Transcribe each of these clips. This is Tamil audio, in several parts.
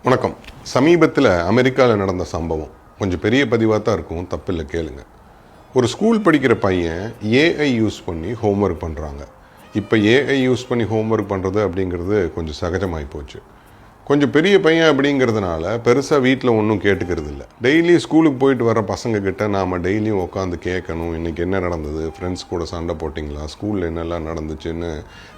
வணக்கம். சமீபத்தில் அமெரிக்காவில் நடந்த சம்பவம் கொஞ்சம் பெரிய பதிவாக தான் இருக்கும், தப்பில்லை கேளுங்க. ஒரு ஸ்கூல் படிக்கிற பையன் ஏஐ யூஸ் பண்ணி ஹோம்ஒர்க் பண்ணுறாங்க. இப்போ ஏஐ யூஸ் பண்ணி ஹோம்ஒர்க் பண்ணுறது அப்படிங்கிறது கொஞ்சம் சகஜமாகி போச்சு. கொஞ்சம் பெரிய பையன் அப்படிங்கிறதுனால பெருசாக வீட்டில் ஒன்றும் கேட்டுக்கிறது இல்லை. டெய்லி ஸ்கூலுக்கு போயிட்டு வர பசங்கக்கிட்ட நாம் டெய்லியும் உட்காந்து கேட்கணும், இன்றைக்கி என்ன நடந்தது, ஃப்ரெண்ட்ஸ் கூட சண்டை போட்டிங்களா, ஸ்கூலில் என்னெல்லாம் நடந்துச்சுன்னு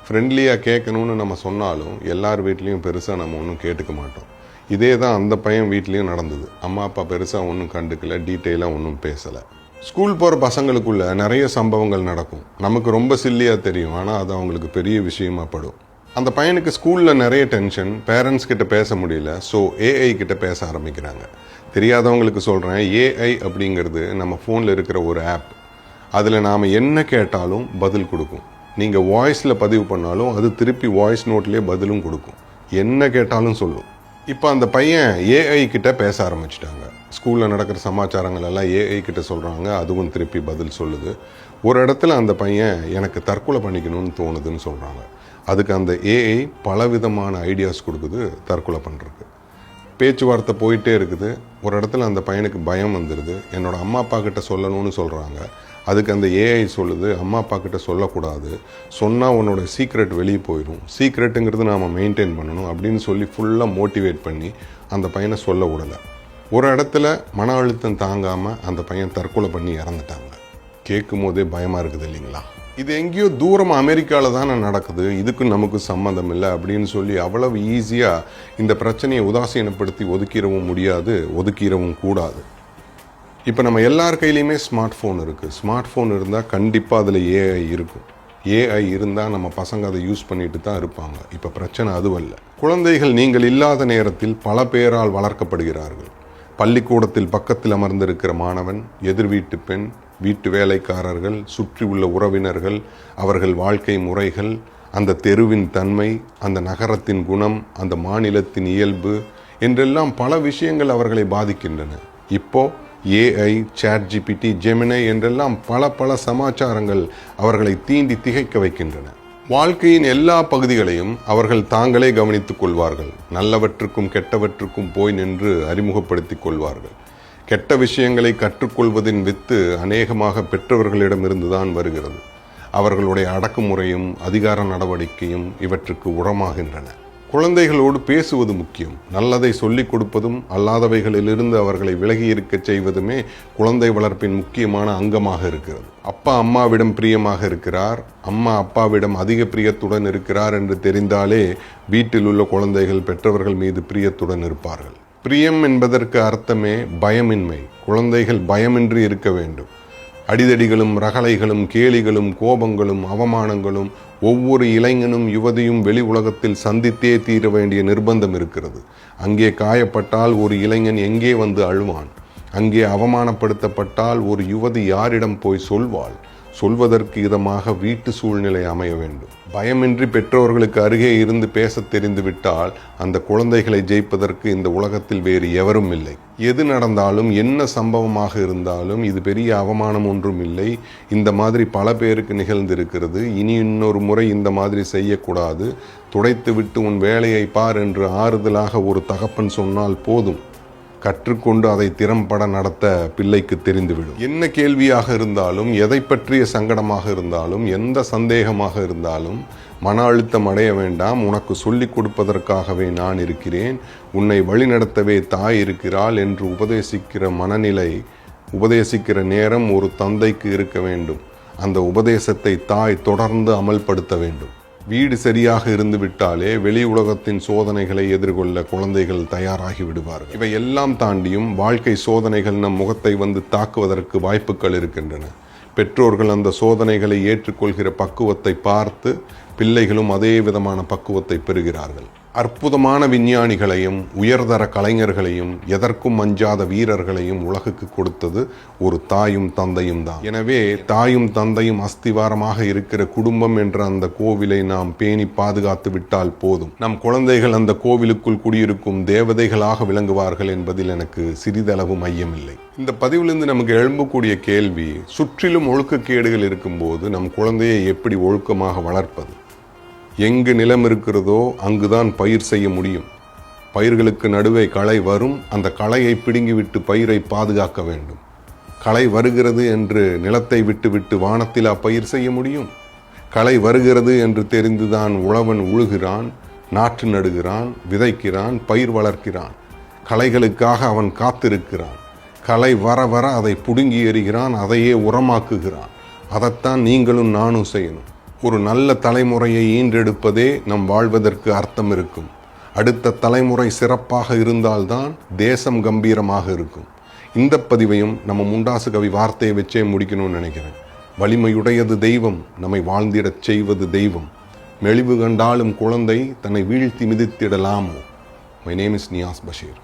ஃப்ரெண்ட்லியாக கேட்கணும்னு நம்ம சொன்னாலும் எல்லார் வீட்லேயும் பெருசாக நம்ம ஒன்றும் கேட்டுக்க மாட்டோம். இதே தான் அந்த பையன் வீட்லேயும் நடந்தது. அம்மா அப்பா பெருசாக ஒன்றும் கண்டுக்கல, டீட்டெயிலாக ஒன்றும் பேசலை. ஸ்கூல் போகிற பசங்களுக்குள்ள நிறைய சம்பவங்கள் நடக்கும். நமக்கு ரொம்ப சில்லியாக தெரியும், ஆனால் அது அவங்களுக்கு பெரிய விஷயமா படும். அந்த பையனுக்கு ஸ்கூலில் நிறைய டென்ஷன், பேரண்ட்ஸ் கிட்ட பேச முடியல. ஸோ ஏஐ கிட்ட பேச ஆரம்பிக்கிறாங்க. தெரியாதவங்களுக்கு சொல்கிறேன், ஏஐ அப்படிங்கிறது நம்ம ஃபோனில் இருக்கிற ஒரு ஆப். அதில் நாம் என்ன கேட்டாலும் பதில் கொடுக்கும். நீங்கள் வாய்ஸில் பதிவு பண்ணாலும் அது திருப்பி வாய்ஸ் நோட்லேயே பதிலும் கொடுக்கும். என்ன கேட்டாலும் சொல்லும். இப்போ அந்த பையன் ஏஐ கிட்ட பேச ஆரம்பிச்சிட்டாங்க. ஸ்கூலில் நடக்கிற சமாச்சாரங்கள் எல்லாம் ஏஐ கிட்ட சொல்கிறாங்க, அதுவும் திருப்பி பதில் சொல்லுது. ஒரு இடத்துல அந்த பையன் எனக்கு தற்கொலை பண்ணிக்கணும்னு தோணுதுன்னு சொல்கிறாங்க. அதுக்கு அந்த ஏஐ பலவிதமான ஐடியாஸ் கொடுக்குது தற்கொலை பண்ணுறதுக்கு. பேச்சுவார்த்தை போயிட்டே இருக்குது. ஒரு இடத்துல அந்த பையனுக்கு பயம் வந்துடுது. என்னோடய அம்மா அப்பா கிட்ட சொல்லணும்னு சொல்கிறாங்க. அதுக்கு அந்த ஏஐ சொல்லுது, அம்மா அப்பா கிட்ட சொல்லக்கூடாது, சொன்னால் உன்னோட சீக்ரெட் வெளியே போயிடும், சீக்ரெட்டுங்கிறது நாம் மெயின்டைன் பண்ணணும் அப்படின்னு சொல்லி ஃபுல்லாக மோட்டிவேட் பண்ணி அந்த பையனை சொல்ல விடலை. ஒரு இடத்துல மன அழுத்தம் தாங்காமல் அந்த பையன் தற்கொலை பண்ணி இறந்துட்டாங்க. கேட்கும் போதே பயமாக இருக்குது இல்லைங்களா? இது எங்கேயோ தூரமாக அமெரிக்காவில் தானே நடக்குது, இதுக்கு நமக்கு சம்மந்தம் இல்லை அப்படின்னு சொல்லி அவ்வளவு ஈஸியாக இந்த பிரச்சனையை உதாசீனப்படுத்தி ஒதுக்கிடவும் முடியாது, ஒதுக்கிடவும் கூடாது. இப்போ நம்ம எல்லார் கையிலையுமே ஸ்மார்ட் ஃபோன் இருக்குது. ஸ்மார்ட் ஃபோன் இருந்தால் கண்டிப்பாக அதில் ஏஐ இருக்கும். ஏஐ இருந்தால் நம்ம பசங்க அதை யூஸ் பண்ணிட்டு தான் இருப்பாங்க. இப்போ பிரச்சனை அதுவல்ல. குழந்தைகள் நீங்கள் இல்லாத நேரத்தில் பல பேரால் வளர்க்கப்படுகிறார்கள். பள்ளிக்கூடத்தில் பக்கத்தில் அமர்ந்திருக்கிற மாணவன், எதிர் வீட்டு பெண், வீட்டு வேலைக்காரர்கள், சுற்றி உள்ள உறவினர்கள், அவர்கள் வாழ்க்கை முறைகள், அந்த தெருவின் தன்மை, அந்த நகரத்தின் குணம், அந்த மாநிலத்தின் இயல்பு என்றெல்லாம் பல விஷயங்கள் அவர்களை பாதிக்கின்றன. இப்போ ஏஐ, சாட்ஜிபிடி, ஜெமினை என்றெல்லாம் பல சமாச்சாரங்கள் அவர்களை தீண்டி திகைக்க வைக்கின்றன. வாழ்க்கையின் எல்லா பகுதிகளையும் அவர்கள் தாங்களே கவனித்துக் கொள்வார்கள். நல்லவற்றுக்கும் கெட்டவற்றுக்கும் போய் நின்று அறிமுகப்படுத்திக் கொள்வார்கள். கெட்ட விஷயங்களை கற்றுக்கொள்வதின் வித்து அநேகமாக பெற்றவர்களிடமிருந்துதான் வருகிறது. அவர்களுடைய அடக்குமுறையும் அதிகார நடவடிக்கையும் இவற்றுக்கு உரமாகின்றன. குழந்தைகளோடு பேசுவது முக்கியம். நல்லதை சொல்லிக் கொடுப்பதும் அல்லாதவைகளிலிருந்து அவர்களை விலகி இருக்கச் செய்வதுமே குழந்தை வளர்ப்பின் முக்கியமான அங்கமாக இருக்கிறது. அப்பா அம்மாவிடம் பிரியமாக இருக்கிறார், அம்மா அப்பாவிடம் அதிக பிரியத்துடன் இருக்கிறார் என்று தெரிந்தாலே வீட்டில் உள்ள குழந்தைகள் பெற்றவர்கள் மீது பிரியத்துடன் இருப்பார்கள். பிரியம் என்பதற்கு அர்த்தமே பயமின்மை. குழந்தைகள் பயமின்றி இருக்க வேண்டும். அடிதடிகளும் ரகளைகளும் கேலிகளும் கோபங்களும் அவமானங்களும் ஒவ்வொரு இளைஞனும் யுவதியும் வெளி உலகத்தில் சந்தித்தே தீர வேண்டிய நிர்பந்தம் இருக்கிறது. அங்கே காயப்பட்டால் ஒரு இளைஞன் எங்கே வந்து அழுவான்? அங்கே அவமானப்படுத்தப்பட்டால் ஒரு யுவதி யாரிடம் போய் சொல்வாள்? சொல்வதற்கு இதமாக வீட்டு சூழ்நிலை அமைய வேண்டும். பயமின்றி பெற்றோர்களுக்கு அருகே இருந்து பேச தெரிந்து விட்டால் அந்த குழந்தைகளை ஜெயிப்பதற்கு இந்த உலகத்தில் வேறு எவரும் இல்லை. எது நடந்தாலும், என்ன சம்பவமாக இருந்தாலும் இது பெரிய அவமானம் ஒன்றும் இல்லை. இந்த மாதிரி பல பேருக்கு நிகழ்ந்திருக்கிறது. இனி இன்னொரு முறை இந்த மாதிரி செய்யக்கூடாது, துடைத்து விட்டு உன் வேலையை பார் என்று ஆறுதலாக ஒரு தகப்பன் சொன்னால் போதும். கற்றுக்கொண்டு அதை திறம்பட நடத்த பிள்ளைக்கு தெரிந்துவிடும். என்ன கேள்வியாக இருந்தாலும், எதை பற்றிய சங்கடமாக இருந்தாலும், எந்த சந்தேகமாக இருந்தாலும் மன அழுத்தம் அடைய வேண்டாம். உனக்கு சொல்லிக் கொடுப்பதற்காகவே நான் இருக்கிறேன், உன்னை வழிநடத்தவே தாய் இருக்கிறாள் என்று உபதேசிக்கிற மனநிலை, உபதேசிக்கிற நேரம் ஒரு தந்தைக்கு இருக்க வேண்டும். அந்த உபதேசத்தை தாய் தொடர்ந்து அமல்படுத்த வேண்டும். வீடு சரியாக இருந்து விட்டாலே வெளி உலகத்தின் சோதனைகளை எதிர்கொள்ள குழந்தைகள் தயாராகி விடுவார்கள். இவை எல்லாம் தாண்டியும் வாழ்க்கை சோதனைகள் நம் முகத்தை வந்து தாக்குவதற்கு வாய்ப்புகள் இருக்கின்றன. பெற்றோர்கள் அந்த சோதனைகளை ஏற்றுக்கொள்கிற பக்குவத்தை பார்த்து பிள்ளைகளும் அதே விதமான பக்குவத்தை பெறுகிறார்கள். அற்புதமான விஞ்ஞானிகளையும் உயர்தர கலைஞர்களையும் எதற்கும் அஞ்சாத வீரர்களையும் உலகுக்கு கொடுத்தது ஒரு தாயும் தந்தையும் தான். எனவே தாயும் தந்தையும் அஸ்திவாரமாக இருக்கிற குடும்பம் என்ற அந்த கோவிலை நாம் பேணி பாதுகாத்து விட்டால் போதும். நம் குழந்தைகள் அந்த கோவிலுக்குள் குடியிருக்கும் தேவதைகளாக விளங்குவார்கள் என்பதில் எனக்கு சிறிதளவு மையமில்லை. இந்த பதிவிலிருந்து நமக்கு எழும்பக்கூடிய கேள்வி, சுற்றிலும் ஒழுக்கக்கேடுகள் இருக்கும்போது நம் குழந்தையை எப்படி ஒழுக்கமாக வளர்ப்பது? எங்கு நிலம் இருக்கிறதோ அங்குதான் பயிர் செய்ய முடியும். பயிர்களுக்கு நடுவே களை வரும், அந்த களையை பிடுங்கிவிட்டு பயிரை பாதுகாக்க வேண்டும். களை வருகிறது என்று நிலத்தை விட்டு வானத்திலா பயிர் செய்ய முடியும்? களை வருகிறது என்று தெரிந்துதான் உழவன் உழுகிறான், நாற்று நடுகிறான், விதைக்கிறான், பயிர் வளர்க்கிறான். களைகளுக்காக அவன் காத்திருக்கிறான். களை வர வர அதை புடுங்கி எறிகிறான், அதையே உரமாக்குகிறான். அதைத்தான் நீங்களும் நானும் செய்யணும். ஒரு நல்ல தலைமுறையை ஈன்றெடுப்பதே நம் வாழ்வதற்கு அர்த்தம் இருக்கும். அடுத்த தலைமுறை சிறப்பாக இருந்தால்தான் தேசம் கம்பீரமாக இருக்கும். இந்த பதிவையும் நம்ம முண்டாசு கவி வார்த்தையை வச்சே முடிக்கணும்னு நினைக்கிறேன். வலிமையுடையது தெய்வம், நம்மை வாழ்ந்திடச் செய்வது தெய்வம். மெலிவு கண்டாலும் குழந்தை தன்னை வீழ்த்தி மிதித்திடலாமோ. My name is Niyas Basheer.